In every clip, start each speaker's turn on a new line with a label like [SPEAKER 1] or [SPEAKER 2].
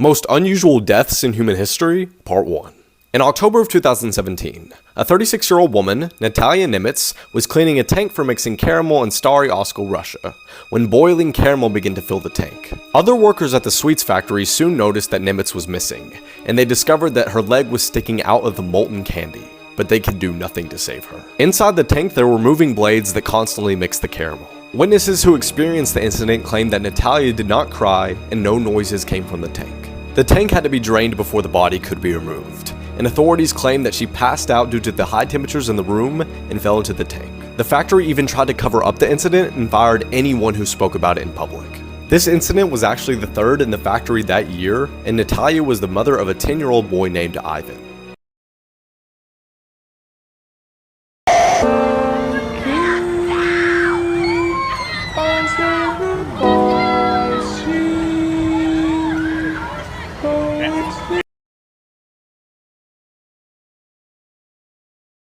[SPEAKER 1] Most unusual deaths in human history, Part 1. In October of 2017, a 36-year-old woman, Natalia Nimitz, was cleaning a tank for mixing caramel in Stary Oskol, Russia, when boiling caramel began to fill the tank. Other workers at the sweets factory soon noticed that Nimitz was missing, and they discovered that her leg was sticking out of the molten candy, but they could do nothing to save her. Inside the tank, there were moving blades that constantly mixed the caramel. Witnesses who experienced the incident claimed that Natalia did not cry and no noises came from the tank. The tank had to be drained before the body could be removed, and authorities claimed that she passed out due to the high temperatures in the room and fell into the tank. The factory even tried to cover up the incident and fired anyone who spoke about it in public. This incident was actually the third in the factory that year, and Natalia was the mother of a 10-year-old boy named Ivan.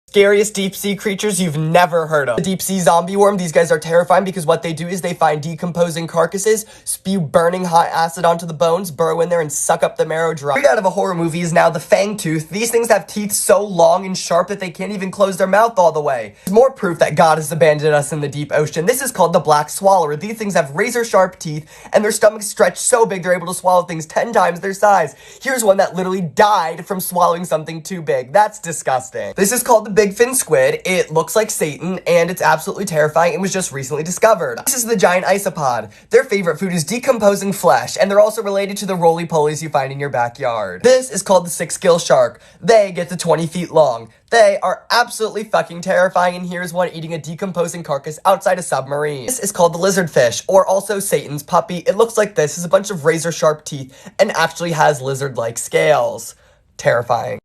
[SPEAKER 2] Scariest deep sea creatures you've never heard of. The deep sea zombie worm, these guys are terrifying because what they do is they find decomposing carcasses, spew burning hot acid onto the bones, burrow in there and suck up the marrow dry. Straight out of a horror movie is now the fang tooth. These things have teeth so long and sharp that they can't even close their mouth all the way. There's more proof that God has abandoned us in the deep ocean. This is called the black swallower. These things have razor sharp teeth and their stomachs stretch so big they're able to swallow things 10 times their size. Here's one that literally died from swallowing something too big. That's disgusting. This is called the big fin squid. It looks like Satan and it's absolutely terrifying and was just recently discovered. This is the giant isopod. Their favorite food is decomposing flesh, and they're also related to the roly-polies you find in your backyard. This is called the six-gill shark. They get to 20 feet long. They are absolutely fucking terrifying, and here's one eating a decomposing carcass outside a submarine. This is called the lizardfish, or also Satan's puppy. It looks like this. It's a bunch of razor-sharp teeth and actually has lizard-like scales. Terrifying.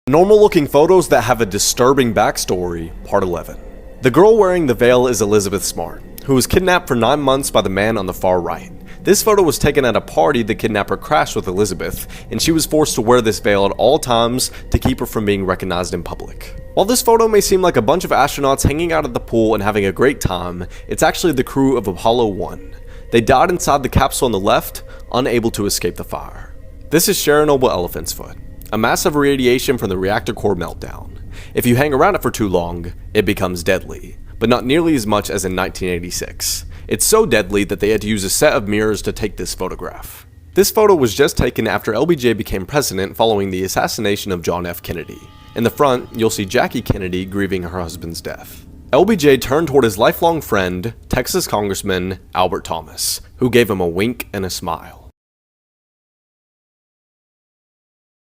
[SPEAKER 1] Normal-looking photos that have a disturbing backstory, Part 11. The girl wearing the veil is Elizabeth Smart, who was kidnapped for 9 months by the man on the far right. This photo was taken at a party the kidnapper crashed with Elizabeth, and she was forced to wear this veil at all times to keep her from being recognized in public. While this photo may seem like a bunch of astronauts hanging out at the pool and having a great time, it's actually the crew of Apollo 1. They died inside the capsule on the left, unable to escape the fire. This is Chernobyl elephant's foot, a massive radiation from the reactor core meltdown. If you hang around it for too long, it becomes deadly, but not nearly as much as in 1986. It's so deadly that they had to use a set of mirrors to take this photograph. This photo was just taken after LBJ became president following the assassination of John F. Kennedy. In the front, you'll see Jackie Kennedy grieving her husband's death. LBJ turned toward his lifelong friend, Texas Congressman Albert Thomas, who gave him a wink and a smile.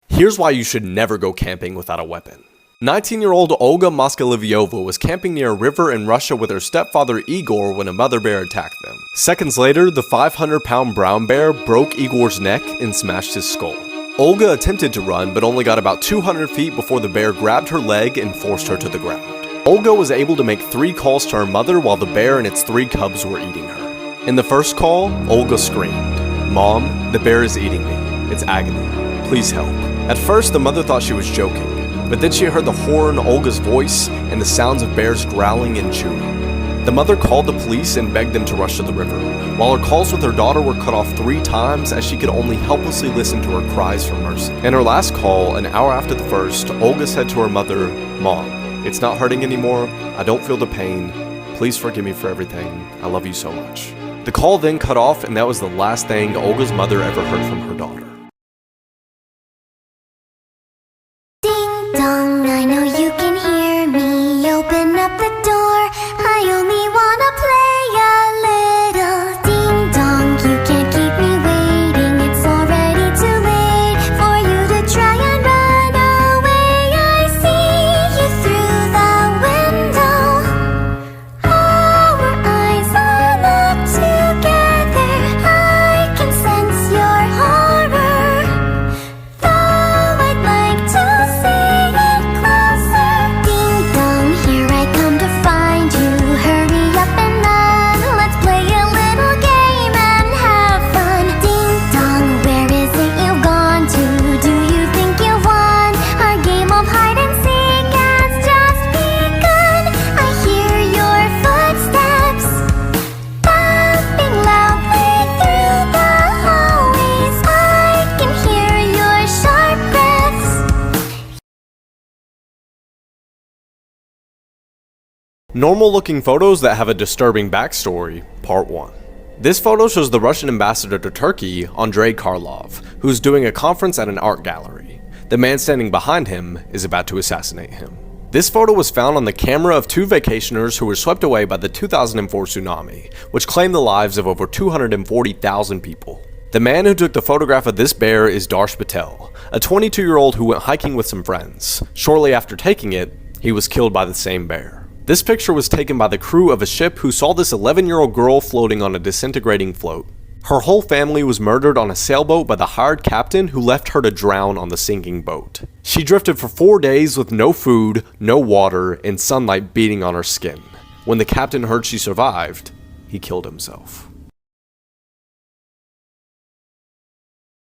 [SPEAKER 1] Here's why you should never go camping without a weapon. 19-year-old Olga Moskalivyova was camping near a river in Russia with her stepfather Igor when a mother bear attacked them. Seconds later, the 500-pound brown bear broke Igor's neck and smashed his skull. Olga attempted to run, but only got about 200 feet before the bear grabbed her leg and forced her to the ground. Olga was able to make 3 calls to her mother while the bear and its 3 cubs were eating her. In the first call, Olga screamed, "Mom, the bear is eating me. It's agony. Please help." At first, the mother thought she was joking, but then she heard the horror in Olga's voice and the sounds of bears growling and chewing. The mother called the police and begged them to rush to the river, while her calls with her daughter were cut off 3 times as she could only helplessly listen to her cries for mercy. In her last call, an hour after the first, Olga said to her mother, "Mom, it's not hurting anymore. I don't feel the pain. Please forgive me for everything. I love you so much." The call then cut off, and that was the last thing Olga's mother ever heard from her daughter.
[SPEAKER 3] Dong, I know you can hear me. Open up the door. I only wanna play a little. Ding dong, you can't keep me waiting. It's already too late for you to try and run away. I see you through the window. Our eyes are locked together. I can sense your horror.
[SPEAKER 1] Normal looking photos that have a disturbing backstory, part 1. This photo shows the Russian ambassador to Turkey, Andrei Karlov, who's doing a conference at an art gallery. The man standing behind him is about to assassinate him. This photo was found on the camera of 2 vacationers who were swept away by the 2004 tsunami, which claimed the lives of over 240,000 people. The man who took the photograph of this bear is Darsh Patel, a 22-year-old who went hiking with some friends. Shortly after taking it, he was killed by the same bear. This picture was taken by the crew of a ship who saw this 11-year-old girl floating on a disintegrating float. Her whole family was murdered on a sailboat by the hired captain who left her to drown on the sinking boat. She drifted for 4 days with no food, no water, and sunlight beating on her skin. When the captain heard she survived, he killed himself.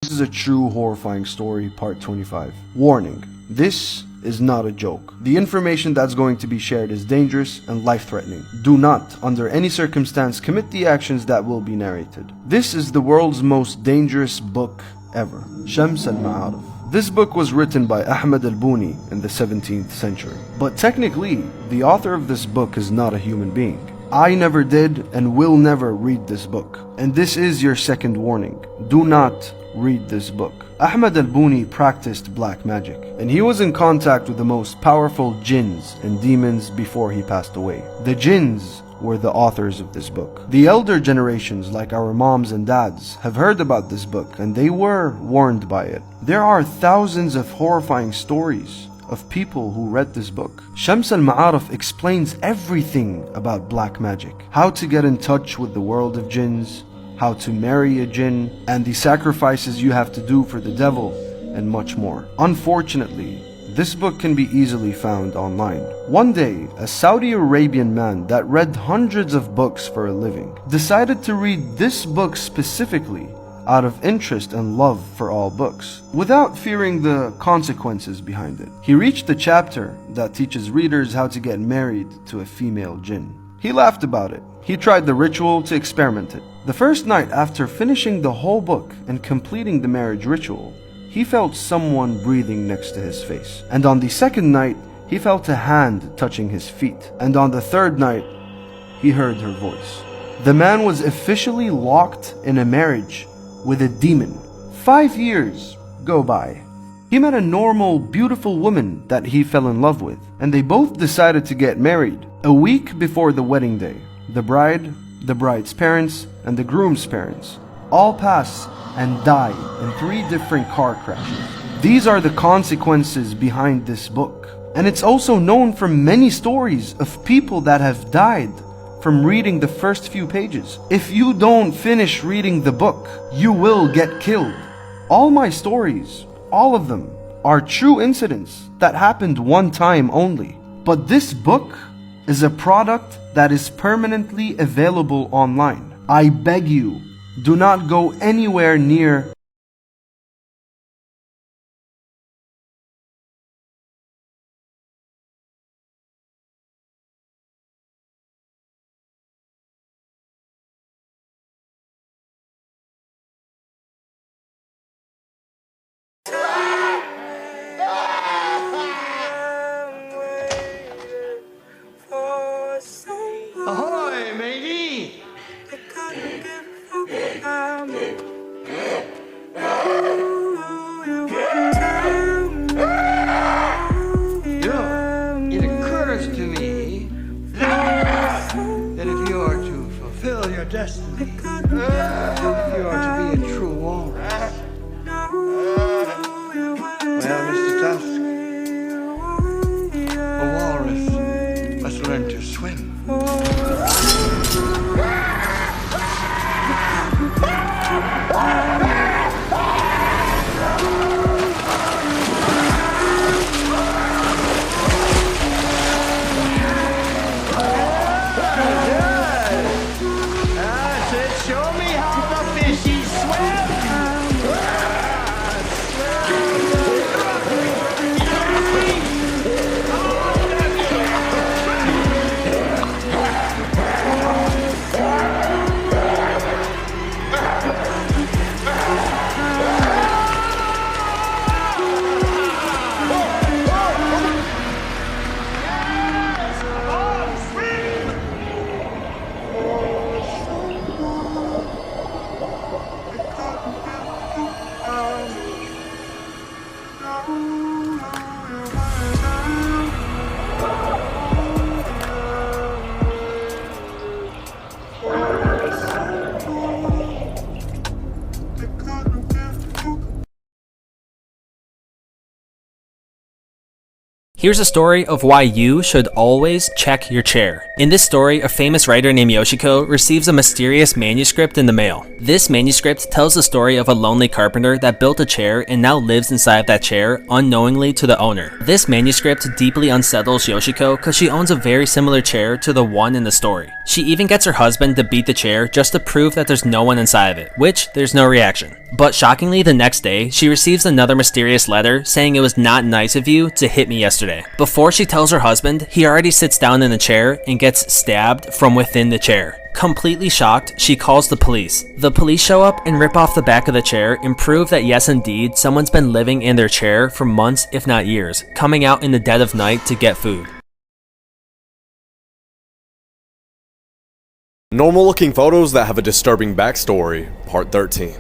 [SPEAKER 4] This is a true horrifying story, part 25. Warning, this is not a joke. The information that's going to be shared is dangerous and life-threatening. Do not, under any circumstance, commit the actions that will be narrated. This is the world's most dangerous book ever. Shams al-Ma'arif. This book was written by Ahmad al-Buni in the 17th century. But technically, the author of this book is not a human being. I never did and will never read this book. And this is your second warning. Do not read this book. Ahmad al-Buni practiced black magic, and he was in contact with the most powerful jinns and demons before he passed away. The jinns were the authors of this book. The elder generations, like our moms and dads, have heard about this book, and they were warned by it. There are thousands of horrifying stories of people who read this book. Shams al-Ma'arif explains everything about black magic, how to get in touch with the world of jinns, how to marry a jinn, and the sacrifices you have to do for the devil, and much more. Unfortunately, this book can be easily found online. One day, a Saudi Arabian man that read hundreds of books for a living decided to read this book specifically out of interest and love for all books, without fearing the consequences behind it. He reached the chapter that teaches readers how to get married to a female jinn. He laughed about it. He tried the ritual to experiment it. The first night after finishing the whole book and completing the marriage ritual, he felt someone breathing next to his face. And on the second night, he felt a hand touching his feet. And on the third night, he heard her voice. The man was officially locked in a marriage with a demon. 5 years go by. He met a normal, beautiful woman that he fell in love with, and they both decided to get married. A week before the wedding day, the bride, the bride's parents, and the groom's parents all pass and die in 3 different car crashes. These are the consequences behind this book. And it's also known from many stories of people that have died from reading the first few pages. If you don't finish reading the book, you will get killed. All my stories, all of them, are true incidents that happened one time only. But this book is a product that is permanently available online. I beg you, do not go anywhere near
[SPEAKER 5] Ahoy, matey! It occurs to me that if you are to fulfill your destiny, if you are to be a true walrus, well, Mr. Tusk, a walrus must learn to swim. Show me how the fishies swim!
[SPEAKER 6] Here's a story of why you should always check your chair. In this story, a famous writer named Yoshiko receives a mysterious manuscript in the mail. This manuscript tells the story of a lonely carpenter that built a chair and now lives inside that chair unknowingly to the owner. This manuscript deeply unsettles Yoshiko because she owns a very similar chair to the one in the story. She even gets her husband to beat the chair just to prove that there's no one inside of it, which there's no reaction. But shockingly, the next day, she receives another mysterious letter saying it was not nice of you to hit me yesterday. Before she tells her husband, he already sits down in the chair and gets stabbed from within the chair. Completely shocked, she calls the police. The police show up and rip off the back of the chair and prove that yes indeed, someone's been living in their chair for months if not years, coming out in the dead of night to get food.
[SPEAKER 1] Normal looking photos that have a disturbing backstory, part 13.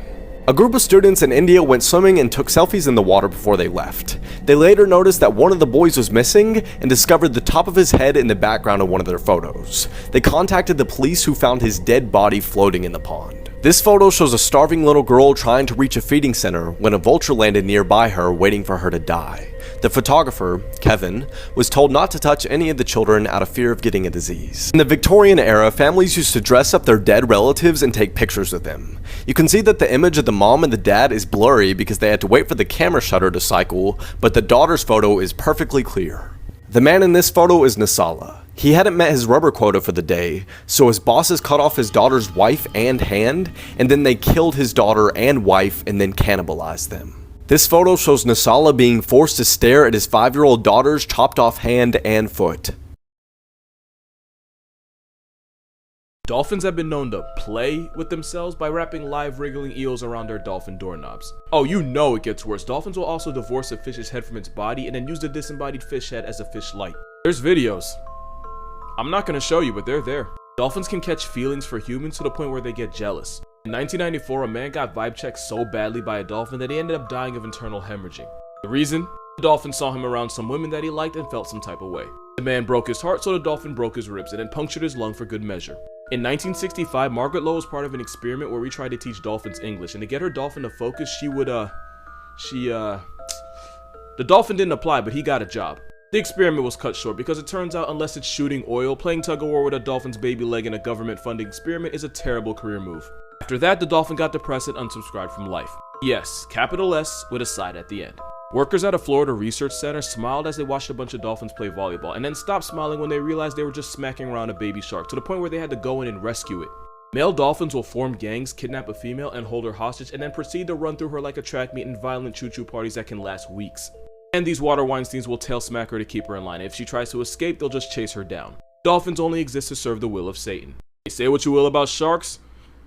[SPEAKER 1] A group of students in India went swimming and took selfies in the water before they left. They later noticed that one of the boys was missing and discovered the top of his head in the background of one of their photos. They contacted the police, who found his dead body floating in the pond. This photo shows a starving little girl trying to reach a feeding center when a vulture landed nearby her, waiting for her to die. The photographer, Kevin, was told not to touch any of the children out of fear of getting a disease. In the Victorian era, families used to dress up their dead relatives and take pictures of them. You can see that the image of the mom and the dad is blurry because they had to wait for the camera shutter to cycle, but the daughter's photo is perfectly clear. The man in this photo is Nasala. He hadn't met his rubber quota for the day, so his bosses cut off his daughter's wife and hand, and then they killed his daughter and wife and then cannibalized them. This photo shows Nasala being forced to stare at his 5-year-old daughter's chopped off hand and foot.
[SPEAKER 7] Dolphins have been known to play with themselves by wrapping live wriggling eels around their dolphin doorknobs. Oh, you know it gets worse. Dolphins will also divorce a fish's head from its body and then use the disembodied fish head as a fish light. There's videos. I'm not going to show you, but they're there. Dolphins can catch feelings for humans to the point where they get jealous. In 1994, a man got vibe checked so badly by a dolphin that he ended up dying of internal hemorrhaging. The reason? The dolphin saw him around some women that he liked and felt some type of way. The man broke his heart, so the dolphin broke his ribs and then punctured his lung for good measure. In 1965, Margaret Lowe was part of an experiment where we tried to teach dolphins English, and to get her dolphin to focus, the dolphin didn't apply, but he got a job. The experiment was cut short because it turns out unless it's shooting oil, playing tug-of-war with a dolphin's baby leg in a government-funded experiment is a terrible career move. After that, the dolphin got depressed and unsubscribed from life. Yes, capital S with a side at the end. Workers at a Florida research center smiled as they watched a bunch of dolphins play volleyball, and then stopped smiling when they realized they were just smacking around a baby shark, to the point where they had to go in and rescue it. Male dolphins will form gangs, kidnap a female, and hold her hostage, and then proceed to run through her like a track meet in violent choo-choo parties that can last weeks. And these water Weinsteins will tail smack her to keep her in line. If she tries to escape, they'll just chase her down. Dolphins only exist to serve the will of Satan. Say what you will about sharks,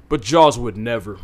[SPEAKER 7] but Jaws would never.